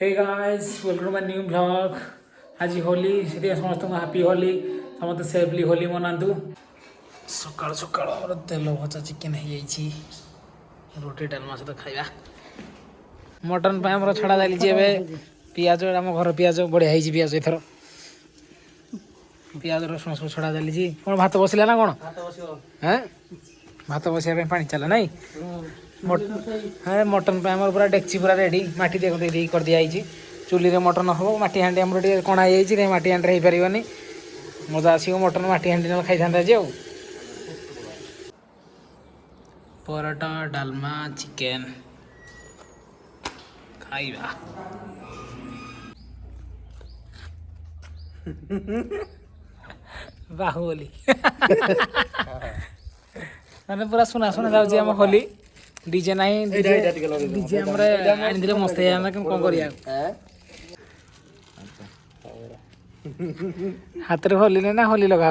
Hey guys welcome to my new blog. आज होली से समस्त हैप्पी होली समस्त सेफली होली मनातु। सकाल सकाल आम तेल भजा चिकेन हो रोटी डालमा सहित खाଇବା मटन पे आम छड़ा चली पियाज आम घर पियाज बढ़िया है पियाज एथर पियाज रसुण सब छड़ा चली कौन भात बसला ना कौन हैं भात बसाई पानी चला नहीं हाँ मटन पे आम पूरा डेक्ची पूरा रेडी माटी दे कर दिखाई चुली रे मटन हम माटी हांडी आम कणा हो माटी हांडी हो पारनी मजा आसो मटन माटी हांडी ना खाई था आज पराठा डालमा चिकेन खाइबा बाहुबली मैंने पूरा सुना सुना जाऊँ आम होली डीजे नहीं डीजे आनी मस्त है कौन करिया हाथ में होली ना होली लगा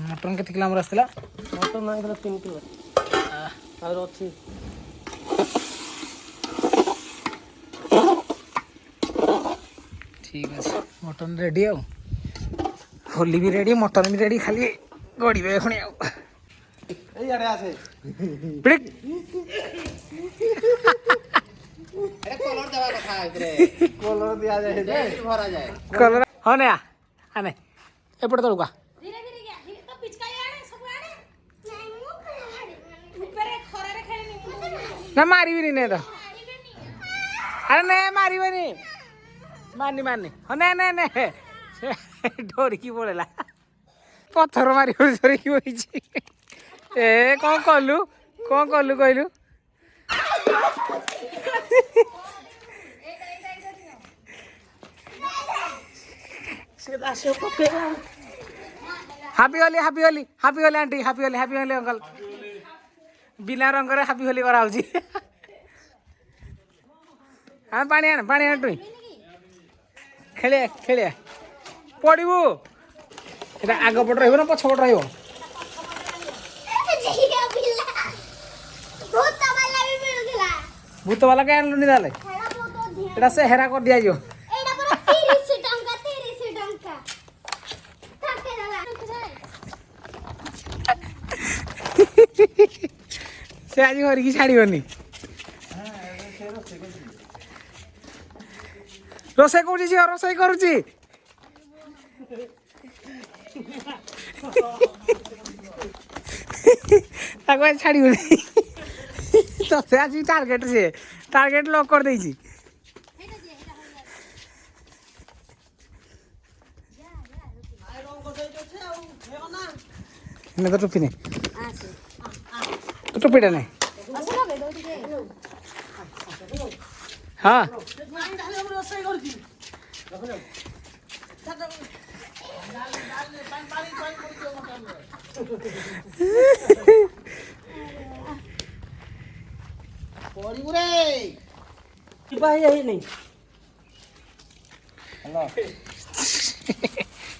मटन के किलो आसला मटन ना 3 किलो और अच्छी ठीक है मटन रेडी आ होली भी रेडी मटन भी रेडी खाली गड़े पुणी कलर हाँ ना आने एपटे तलुका ना मारबी नहीं तो अरे नहीं मारबनी मारनी मारनी हाँ ना ना ना डरिकी पड़ेगा पत्थर मारी डरिकी बही ए कौन कलु कहलु happy Holi happy Holi happy Holi aunty happy Holi uncle बिना रंग हापी होली करा हाँ पानी आण टुई खेलिया खेलिया पड़ू ये आग पट रहा पछपट रहा भूत वाला क्या आनलुनि ताले से हेरा कर दिया से आज घर की छाड़बनी रोसे कर रोसे करुची छाड़बनी तो आज टार्गेट से टार्गेट लॉक कर देछि तो टोपी नहीं तो टोपीटा नहीं हाँ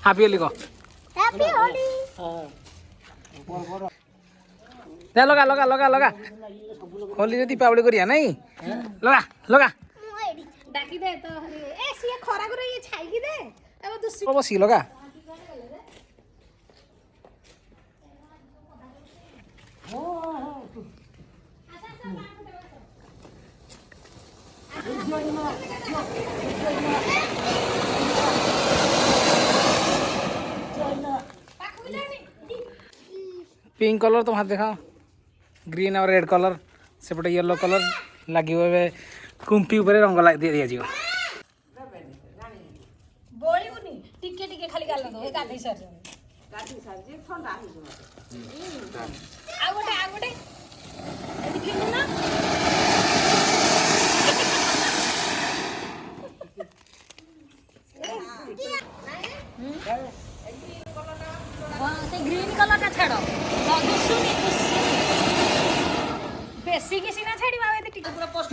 हैप्पी होली को हैप्पी होली लगा लगा लगा लगा होली जो दीपावली करिया नहीं लगा लगा डाकी दे तो ए सी खरा करे ये छाई की दे अब दूसरी बसी लगा पिंक कलर तुम हाथ देखा ग्रीन और रेड कलर सेपटे येलो कलर लगे कुंपी ऊपर रंग दे दिया बोलिबुनी टिके टिके खाली गाल दो ए गाधै सर जे ठंडा हो जो आ गोटे एति किनु ना हां से ग्रीन कलर का छाड़ो दुसुनी बेसी किसी ना छाड़ी बाबे एति टिके पूरा पोस्ट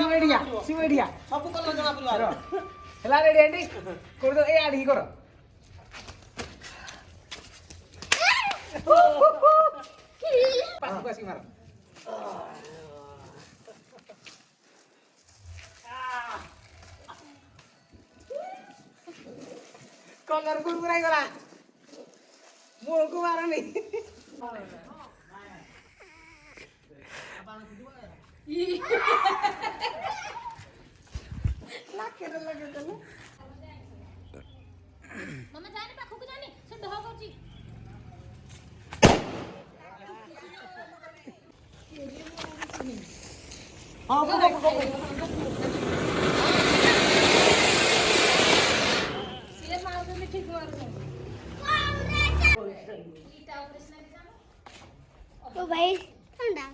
सिमेडिया सब कलर जणा पड़िबा हेला रेडी आंटी कर दो ए आडी करो पासକୁ ଆସିକି ମାର କଲର କୁରକୁରା ହେଇଗଲା ମୁହଁକୁ ମାରନି ମାମା ଯାନି ପାଖକୁ ଯାନି ସେ ଢହ କରୁଛି ସିଏ ମାରୁଛନ୍ତି ଠିକ ମାରୁଛନ୍ତି ओ भाई ठंडा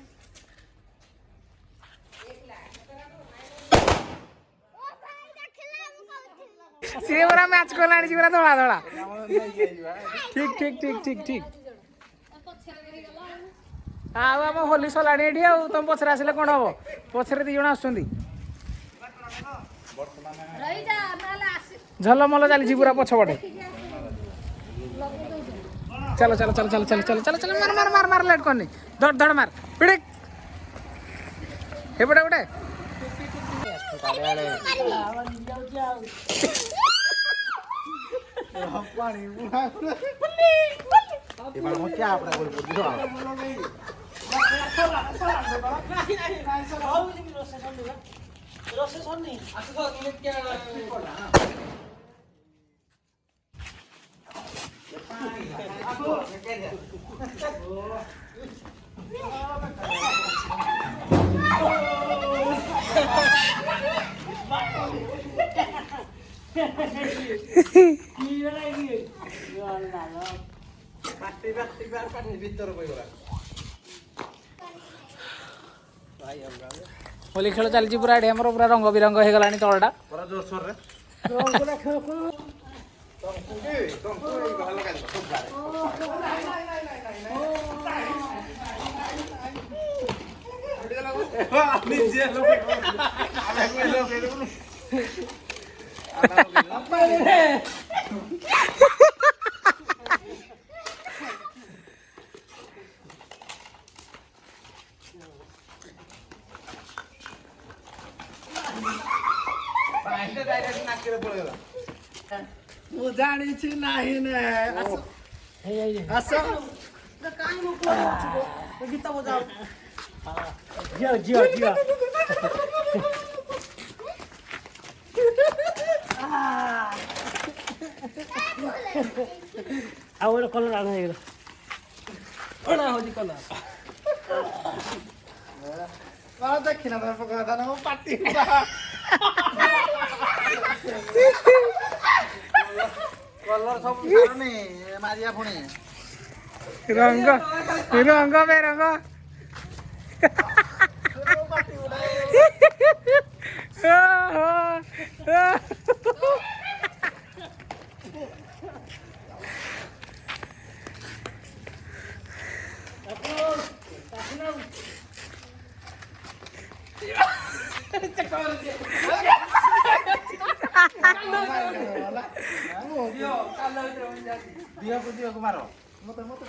ସିଏ ପୁରା ମ୍ୟାଚ୍ କଲାଣି ପୁରା ଧଳା ଧଳା ଠିକ ଠିକ ଠିକ ଠିକ ଠିକ ଆଉ ଆମ ହୋଲି ସରିଲାଣି ଏଠି ଆଉ ତମ ପଛରେ ଆସିଲେ କ'ଣ ହବ ପଛରେ 2 ଜଣ ଆସୁଛନ୍ତି ରହିଯା ନହେଲେ ଆସି ଝଲମଲ ଚାଲିଛି ପୁରା ପଛପଟେ ଚାଲ ଚାଲ ଚାଲ ଚାଲ ଚାଲ ଚାଲ ଚାଲ ଚାଲ ମାର ମାର ମାର ମାର ଲେଟ୍ କରନି ଧଡ଼ ଧଡ଼ ମାର ପିଡ଼ିକ୍ ଏପଟେ ଗୋଟେ होली खेल चलती पूरा एडी हमर पूरा रंग बिरंग हो गलानी तळटा पूरा जोर सोर रे ମୁଁ ଜାଣିଛି ନାହିଁ ନେ ଆସ କାଇଁ ମୁଁ କୋଉ ଗୀତ ବଜାଉ ଝିଅ ଝିଅ ଝିଅ ଆଉ ଗୋଟେ କଲର ଆଣ ହେଇଗଲା ଅଣା ହଉଛି କଲର ଦେଖିନା ତମେ ପକା କଥା ମୋ ପାଟି कलर सब नहीं मारिया पुणी रंग रंग में रंग दियो को मारो मत मत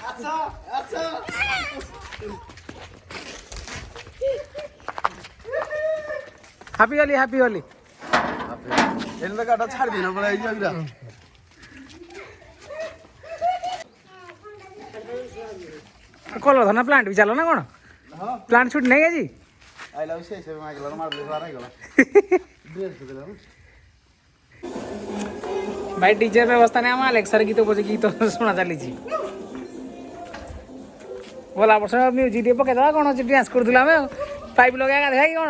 अच्छा अच्छा हैप्पी होली हैप्पी होली एन काटा छाड़ दिनो पड़ा ई जगरा कलर धना प्लांट भी चलो ना कौन हां प्लांट छूट नहीं है जी आई लव से माइकल मार दे रहा गला ड्रेस देला भाई डीजे व्यवस्था नहीं आम अलेक्सा गीत बजे गीत शुणा चली बोला वर्ष म्यूजिक टे पकईदा कौन डांस करूला आम पाइप लगे गाधे कि कौन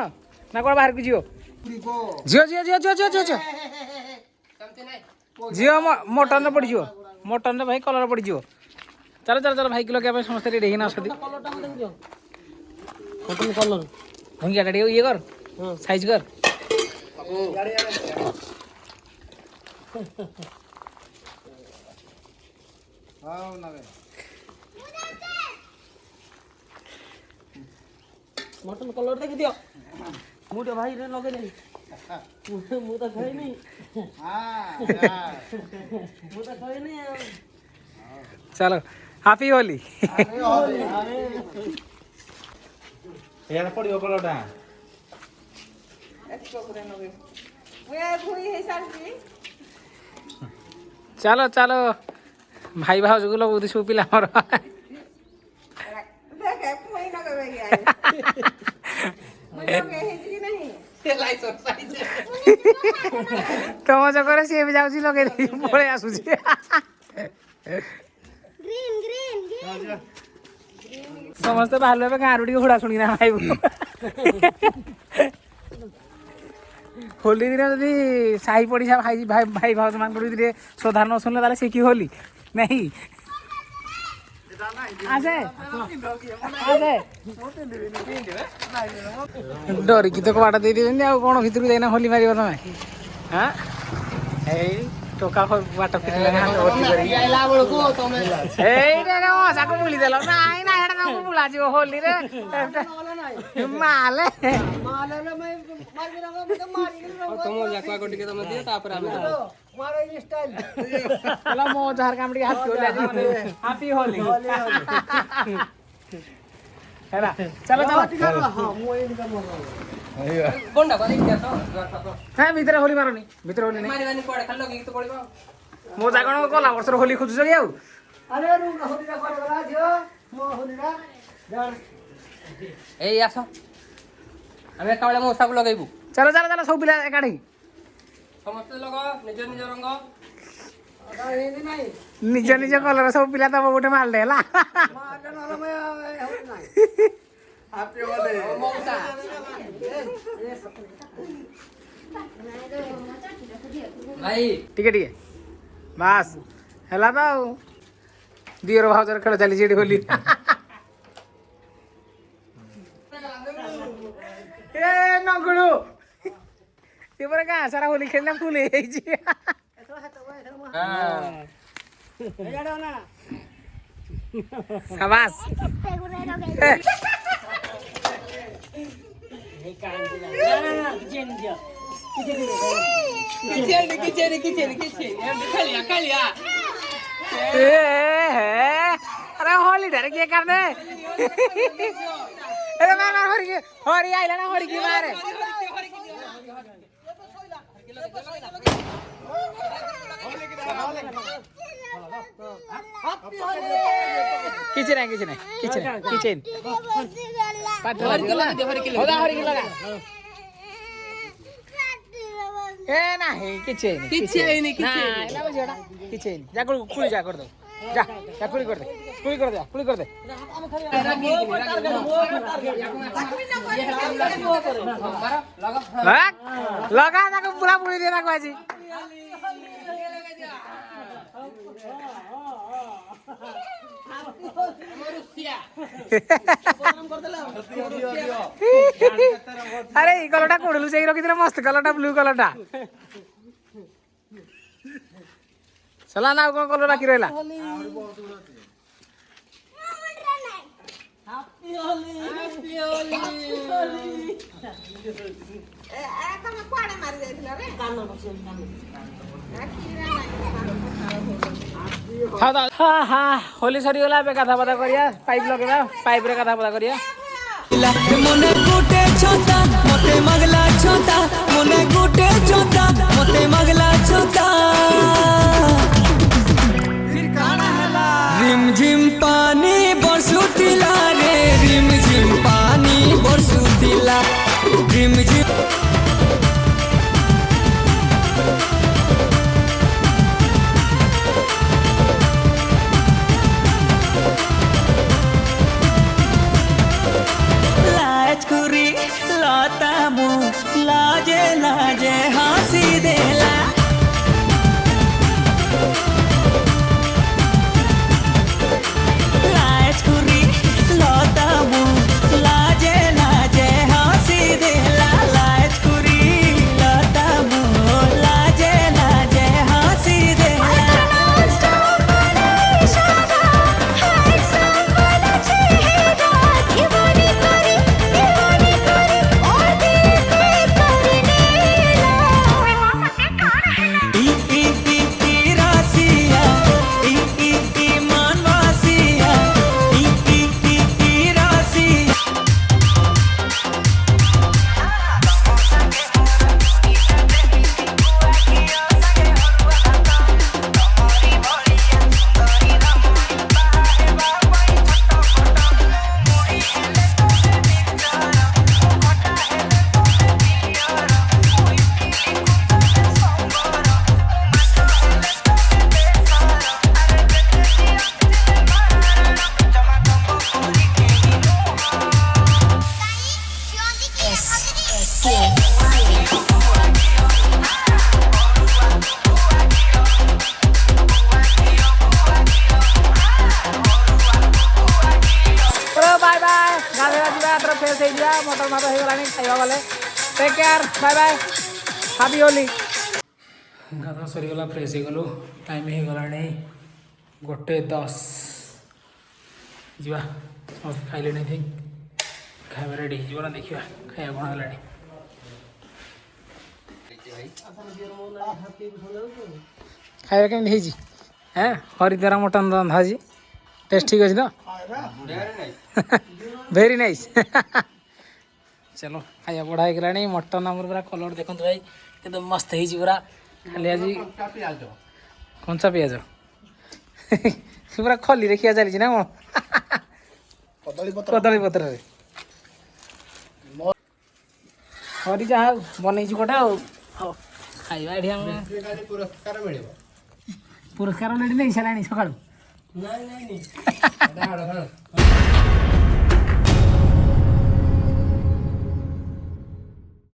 ना कौन बाहर को झील झील झील झील झील झील झील झील मटन पड़ मटन भाई कलर पड़ चलो चलो चलो भाई किलो क्या समस्त रेडी होना मटन कलर भंगिया ये कर साइज कर हां ना मटन कलर देखि दियो मुटे भाई रे लगे नहीं ମୁଁ ତ ଖାଇନି ମୁଁ ତ ଖାଇନି ଆଉ चलो हैप्पी होली ଏଇଟା ପଡ଼ିବ କଲଟା चलो चलो भाई भाव जो लोग उदी पिला मोर तुम चक्कर सी भी जाऊँ लगे पड़े आसूची ग्रीन ग्रीन समस्ते बाहर लोग गाँव टी हुड़ा शुणी ना भाई होली दिन जदि साही पड़िशा भाई भाई भाई भाव मान श्रद्धा न शुणले सी कि होली नहीं आसे आसे डरिकी तो कबाटा दे देते आ कौन भितर जाइना होली मार तुम हाँ टोका बाट फिटले बुली देल नाई ना बुला जी होली रे माले तुम जाकुआ को टिके तुम दियो तापर आमे मारो ये स्टाइल चलो मो झार काम टिके हैप्पी होली हैला चलो चलो हां मो इनका मरो कोंडा बाली क्या तो हां भीतर होली मारोनी भीतर होली नहीं मारिबानी पड़े खाली लगी तो पड़िबो मो जागण कोला वर्ष होली खोजुछ कि आउ अरे रु होली रा करे गला दियो मो होली रा जान ए आसो आमे कावळे मो सब लगाइबु चलो चलो चलो सब पिला एकाठी समस्त लगा निज निज रंग हिंदी नहीं निज निज कलर सब पिला तब गोटे माल देला मार न मैं होली नहीं हैप्पी होली मौसा भाई टिके टिके बस हैला तो दियर भाउजर खेल चली जेडी होली ए नगुडू ये पर का सारा होली खेलना फुल हे जी हां एडा ना शाबाश खालिया अरे होली डर के करने अरे मार हरी आइला ना हरी की मारे किचन हरी की लगा ए नाही किचन जा कुली जा कर दो जा कुली कर दे लगा ताको पूरा पुड़ी दे ताको आजी अरे ई कलरटा कोडलु सेई रखि मस्त कलरटा ब्लू कलरटा चला ना कौन कलर बाकी रहला हाँ हाँ होली सरी गला गाधा पाधा करिया पाइप लगेबा पाइप रे गाधा पाधा करिया मने गुटे छोटा मते मगला छोटा मने गुटे छोटा मते मगला छोटा रिम झिम पानी बरसुतिला रे रिम झिम पानी बरसुतिला रिम झिम लाजकुरी लाता मु लाजे लाजे हंसी देला ଯିବା ଏଥର ଫ୍ରେଶ୍ ହେଇଯିବା ମଟନ୍ ଭାତ ହେଇଗଲାଣି ଖାଇବା ଗଲେ take care bye bye happy Holi ଗାଧା ସରିଗଲା ଫ୍ରେଶ୍ ହେଇଗଲୁ ଟାଇମ୍ ହେଇଗଲାଣି 1:10 ଯିବା ସମସ୍ତେ ଖାଇଲେଣି ଥିଙ୍କ୍ ଖାଇବା ରେଡ଼ି ହେଇଯିବ ନା ଦେଖିବା ଖାଇବା କ'ଣ ହେଲାଣି ଖାଇବା କେମିତି ହେଇଛି হ্যাঁ হরিদ্বার মটন রন্ধা আজ টেস্ট ঠিক আছে তো ভেরি নাইস চলো খাଇବା ବଢ଼ା ହେଇଗଲାଣି ମଟନ୍ ଆମର ପୁରା କଲର୍ ଦେଖନ୍ତୁ ଭାଇ କେତେ ମସ୍ତ ହେଇଛି ପୁରା ଖାଲି ଆଜି କଞ୍ଚା ପିଆଜ ପୁରା ଖଲିରେ ଖିଆ ଚାଲିଛି ନା କ'ଣ କଦଳୀ ପତ୍ରରେ ହରି ଯାହା ବନେଇଛୁ ଗୋଟେ ଆଉ ହଉ ଖାଇବା ଏଠି ଆମେ ପୁରସ୍କାର ଅଲରେଡ଼ି ନେଇ ସାରିଲାଣି ସକାଳୁ